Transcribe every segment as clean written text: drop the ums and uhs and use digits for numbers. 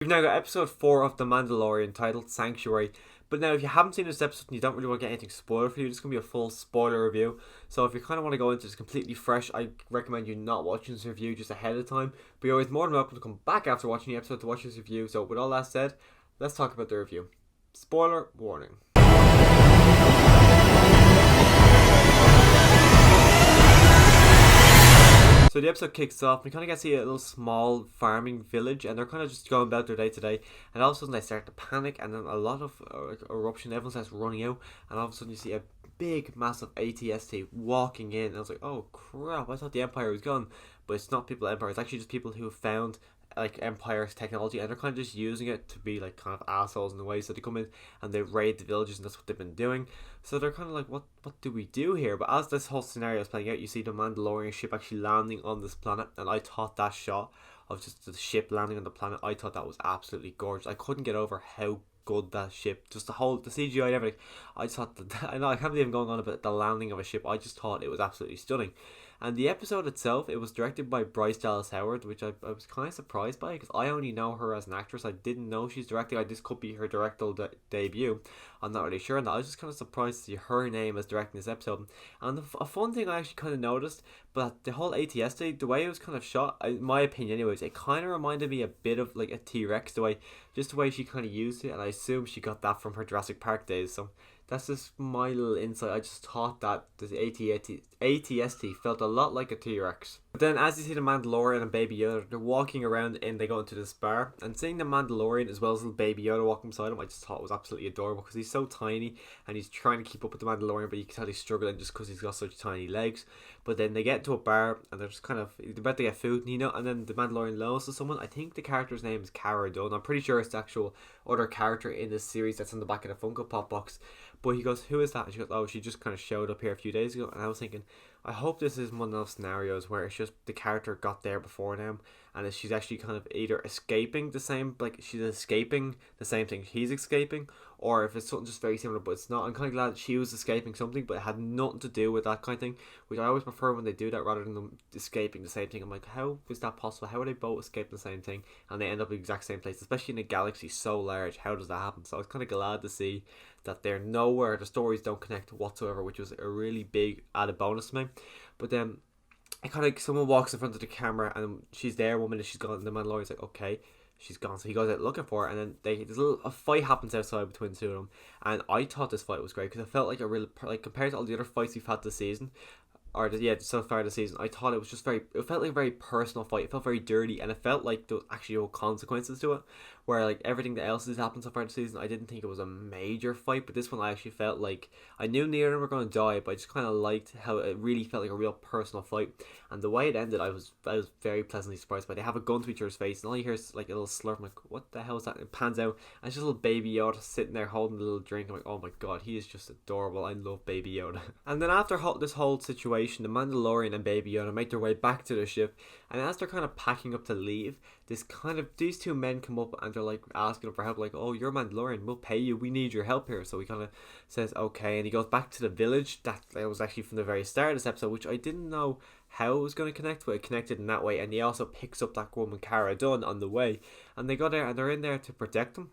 We've now got episode 4 of The Mandalorian titled Sanctuary. But now, if you haven't seen this episode and you don't really want to get anything spoiled for you, this is going to be a full spoiler review. So if you kind of want to go into this completely fresh, I recommend you not watching this review just ahead of time. But you're always more than welcome to come back after watching the episode to watch this review. So with all that said, let's talk about the review. Spoiler warning. So the episode kicks off, we kind of get to see a little small farming village, and they're kind of just going about their day to day, and all of a sudden they start to panic, and then a lot of eruption, everyone starts running out, and all of a sudden you see a big, massive ATST walking in, and I was like, oh crap, I thought the Empire was gone, but it's not people of the Empire, it's actually just people who have found like Empire's technology, and they're kind of just using it to be like kind of assholes in a way. So they come in and they raid the villages, and that's what they've been doing. So they're kind of like, what do we do here? But as this whole scenario is playing out, you see the Mandalorian ship actually landing on this planet, and I thought that shot of just the ship landing on the planet, I thought that was absolutely gorgeous. I couldn't get over how good that ship, just the CGI and everything. I just thought that, I know I can't believe I'm going on about the landing of a ship. I just thought it was absolutely stunning. And the episode itself, it was directed by Bryce Dallas Howard, which I was kind of surprised by, because I only know her as an actress. I didn't know she's directing. This could be her directorial debut. I'm not really sure. And I was just kind of surprised to see her name as directing this episode. And a fun thing I actually kind of noticed, but the whole ATSD, the way it was kind of shot, in my opinion anyways, it kind of reminded me a bit of like a T-Rex, the way she kind of used it. And I assume she got that from her Jurassic Park days. So that's just my little insight. I just thought that the ATST felt a lot like a T-Rex. But then as you see the Mandalorian and Baby Yoda, they're walking around and they go into this bar. And seeing the Mandalorian as well as little Baby Yoda walking beside him, I just thought it was absolutely adorable, because he's so tiny and he's trying to keep up with the Mandalorian, but you can tell he's struggling just because he's got such tiny legs. But then they get into a bar and they're just kind of about to get food, and then the Mandalorian loans to someone. I think the character's name is Cara Dune. I'm pretty sure it's the actual other character in this series that's on the back of the Funko Pop box. But he goes, who is that? And she goes, oh, she just kind of showed up here a few days ago. And I was thinking, I hope this is one of those scenarios where it's just the character got there before them, and she's actually kind of either escaping the same, like she's escaping the same thing he's escaping, or if it's something just very similar but it's not. I'm kind of glad she was escaping something, but it had nothing to do with that kind of thing, which I always prefer when they do that rather than them escaping the same thing. I'm like, how is that possible? How are they both escaping the same thing and they end up in the exact same place, especially in a galaxy so large? How does that happen? So I was kind of glad to see that they're nowhere, the stories don't connect whatsoever, which was a really big added bonus to me. But then it kind of, someone walks in front of the camera and she's there 1 minute, she's gone, and the Mandalorian's like, okay, she's gone. So he goes out looking for her, and then a fight happens outside between the two of them. And I thought this fight was great, because it felt like a real, like compared to all the other fights we've had this season, so far this season, I thought it was just it felt like a very personal fight. It felt very dirty, and it felt like there was actually no consequences to it, where like everything that else has happened so far this season, I didn't think it was a major fight, but this one I actually felt like I knew neither of them were going to die, but I just kind of liked how it really felt like a real personal fight. And the way it ended, I was very pleasantly surprised by. They have a gun to each other's face, and all you hear is like a little slurp. I'm like, what the hell is that? And it pans out, and it's just a little Baby Yoda sitting there holding a little drink. I'm like, oh my god, he is just adorable. I love Baby Yoda. And then after this whole situation, the Mandalorian and Baby Yoda make their way back to the ship, and as they're kind of packing up to leave, these two men come up and they're like asking him for help, like, oh, you're Mandalorian, we'll pay you, we need your help here. So he kind of says okay, and he goes back to the village that was actually from the very start of this episode, which I didn't know how it was going to connect, but it connected in that way. And he also picks up that woman Cara Dune on the way, and they go there and they're in there to protect him,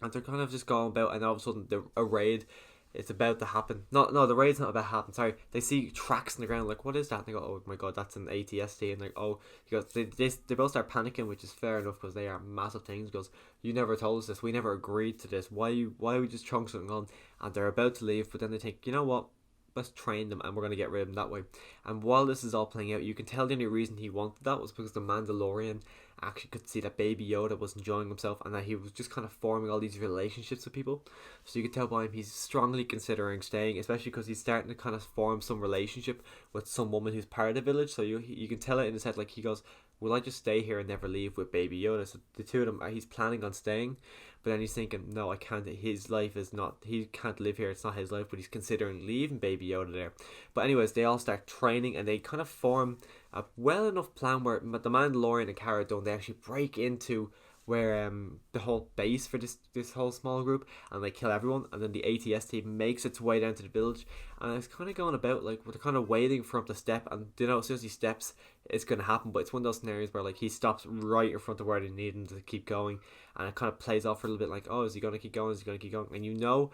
and they're kind of just going about, and all of a sudden a raid, it's about to happen. No, the raid's not about to happen. Sorry, they see tracks in the ground. Like, what is that? And they go, oh my god, that's an ATST. And like, oh, he goes, they both start panicking, which is fair enough because they are massive things. He goes, you never told us this. We never agreed to this. Why we just chunk something on? And they're about to leave, but then they think, you know what? Let's train them, and we're going to get rid of them that way. And while this is all playing out, you can tell the only reason he wanted that was because the Mandalorian actually could see that Baby Yoda was enjoying himself, and that he was just kind of forming all these relationships with people. So you can tell by him he's strongly considering staying, especially because he's starting to kind of form some relationship with some woman who's part of the village. So you can tell it in his head, like he goes, will I just stay here and never leave with Baby Yoda? So the two of them, he's planning on staying, but then he's thinking, no, I can't. His life is not, he can't live here. It's not his life, but he's considering leaving Baby Yoda there. But anyways, they all start training, and they kind of form a well enough plan where the Mandalorian and Cara Dune, they actually break into where the whole base for this whole small group, and they kill everyone, and then the ATS team makes its way down to the village, and it's kind of going about like they're kind of waiting for him to step, and as soon as he steps, it's going to happen. But it's one of those scenarios where like he stops right in front of where they need him to keep going, and it kind of plays off for a little bit like, oh, is he going to keep going? Is he going to keep going? And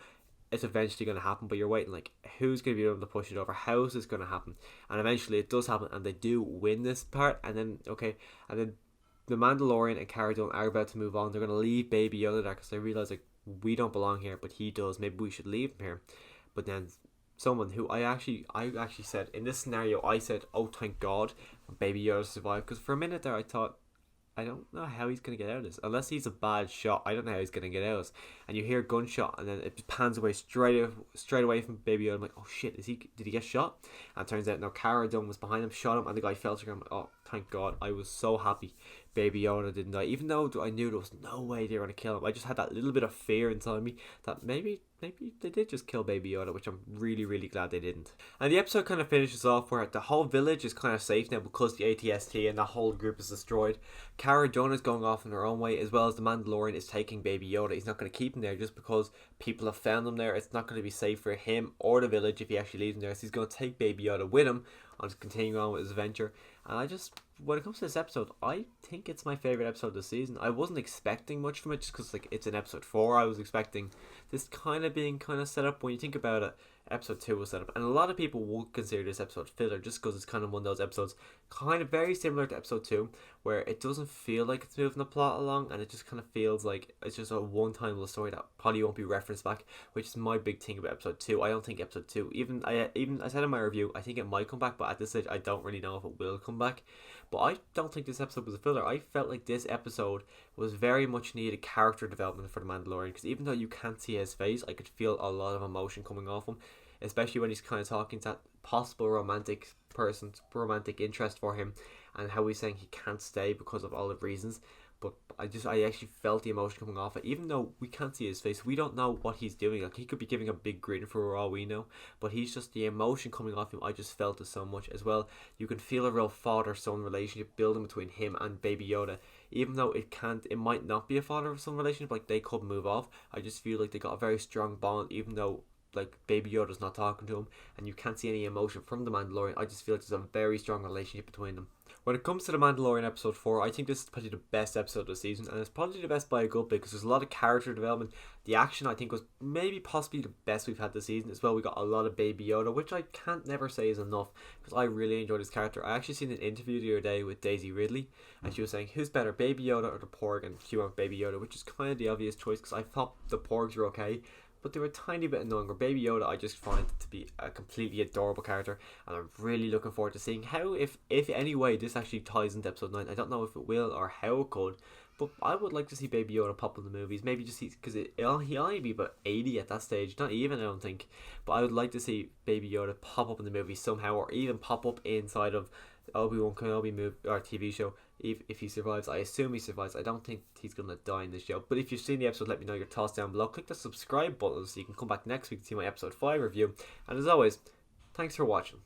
it's eventually going to happen, but you're waiting like, who's going to be able to push it over? How is this going to happen? And eventually it does happen, and they do win this part. And then the Mandalorian and Cara Dune are about to move on. They're going to leave Baby Yoda there because they realize like, we don't belong here, but he does. Maybe we should leave him here. But then someone who I actually said in this scenario, I said, oh, thank God Baby Yoda survived, because for a minute there I thought, I don't know how he's going to get out of this. Unless he's a bad shot, I don't know how he's going to get out. And you hear a gunshot, and then it pans away straight away from Baby Yoda. I'm like, oh shit, did he get shot? And it turns out, no, Cara Dune was behind him, shot him, and the guy fell to the ground. I'm like, oh, thank God. I was so happy Baby Yoda didn't die. Even though I knew there was no way they were going to kill him. I just had that little bit of fear inside me that maybe they did just kill Baby Yoda, which I'm really, really glad they didn't. And the episode kind of finishes off where the whole village is kind of safe now because the ATST and that whole group is destroyed. Cara Dune is going off in her own way, as well as the Mandalorian is taking Baby Yoda. He's not going to keep him there just because people have found him there. It's not going to be safe for him or the village if he actually leaves him there. So he's going to take Baby Yoda with him on continuing on with his adventure. And when it comes to this episode, I think it's my favourite episode of the season. I wasn't expecting much from it just because like it's an episode 4. I was expecting this kind of being kind of set up. When you think about it, episode 2 was set up, and a lot of people would consider this episode filler just because it's kind of one of those episodes kind of very similar to episode 2 where it doesn't feel like it's moving the plot along, and it just kind of feels like it's just a one-time little story that probably won't be referenced back, which is my big thing about episode 2. I don't think episode 2, even I said in my review, I think it might come back, but at this stage I don't really know if it will come back. But I don't think this episode was a filler. I felt like this episode was very much needed character development for the Mandalorian, because even though you can't see his face, I could feel a lot of emotion coming off him, especially when he's kind of talking to that possible romantic interest for him, and how he's saying he can't stay because of all the reasons. But I actually felt the emotion coming off it. Even though we can't see his face, we don't know what he's doing. Like, he could be giving a big grin for all we know, but he's just, the emotion coming off him, I just felt it so much. As well, you can feel a real father-son relationship building between him and Baby Yoda. Even though it might not be a father-son relationship, like they could move off, I just feel like they got a very strong bond, even though like Baby Yoda's not talking to him and you can't see any emotion from the Mandalorian. I just feel like there's a very strong relationship between them. When it comes to the Mandalorian episode 4, I think this is probably the best episode of the season, and it's probably the best by a good bit because there's a lot of character development. The action, I think, was maybe possibly the best we've had this season as well. We got a lot of Baby Yoda, which I can't never say is enough because I really enjoyed his character. I actually seen an interview the other day with Daisy Ridley, and she was saying, who's better, Baby Yoda or the Porg? And she went Baby Yoda, which is kind of the obvious choice because I thought the Porgs were okay, but they were a tiny bit annoying. Where Baby Yoda, I just find to be a completely adorable character, and I'm really looking forward to seeing how, if any way, this actually ties into episode 9. I don't know if it will or how it could, but I would like to see Baby Yoda pop in the movies. Maybe just because he'll only be about 80 at that stage, not even, I don't think. But I would like to see Baby Yoda pop up in the movie somehow, or even pop up inside of Obi-Wan Kenobi movie or TV show. If he survives, I assume he survives. I don't think he's going to die in this show. But if you've seen the episode, let me know your thoughts down below. Click the subscribe button so you can come back next week to see my episode 5 review. And as always, thanks for watching.